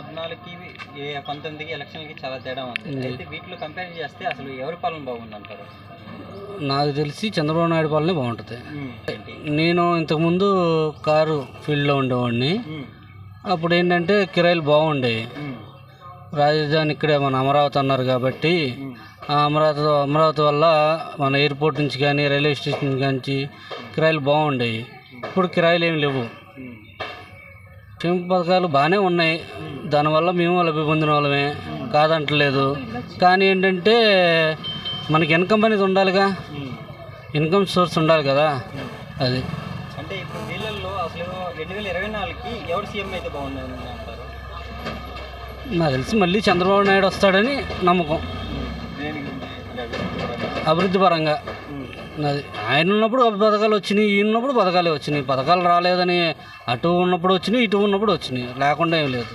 2014కి 19కి ఎలక్షన్లకి చాలా తేడా ఉంది. అయితే వీటిలో కంపేర్ చేస్తే అసలు ఎవరి పాలన బాగుందంటారు? నాకు తెలిసి చంద్రబాబు నాయుడు పాలనే బాగుంటుంది. ఏంటి? నేను ఇంతకుముందు కారు ఫీల్డ్లో ఉండేవాడిని. అప్పుడు ఏంటంటే కిరాయిలు బాగుండేవి. రాజధాని ఇక్కడే మన అమరావతి అన్నారు కాబట్టి ఆ అమరావతి వల్ల మన ఎయిర్పోర్ట్ నుంచి కానీ రైల్వే స్టేషన్ నుంచి కిరాయిలు బాగుండేవి. ఇప్పుడు కిరాయిలు ఏమి లేవు. క్షేమ పథకాలు బాగానే ఉన్నాయి, దానివల్ల మేము లబ్ధి పొందిన వాళ్ళమే, కాదంటలేదు. కానీ ఏంటంటే మనకి ఇన్కమ్ అనేది ఉండాలిగా, ఇన్కమ్ సోర్స్ ఉండాలి కదా. అది అంటే ఇప్పుడు వీళ్ళల్లో అసలు 2024కి ఎవరు సీఎం అయితే బాగుంటుంది అంటారు? నాకు తెలిసి మళ్ళీ చంద్రబాబు నాయుడు వస్తాడని నమ్మకం. అభివృద్ధి పరంగా అది ఆయన ఉన్నప్పుడు పథకాలు వచ్చినాయి, ఈయన ఉన్నప్పుడు పథకాలే వచ్చినాయి. పథకాలు రాలేదని అటు ఉన్నప్పుడు వచ్చినాయి, ఇటు ఉన్నప్పుడు వచ్చినాయి, లేకుండా ఏం లేదు.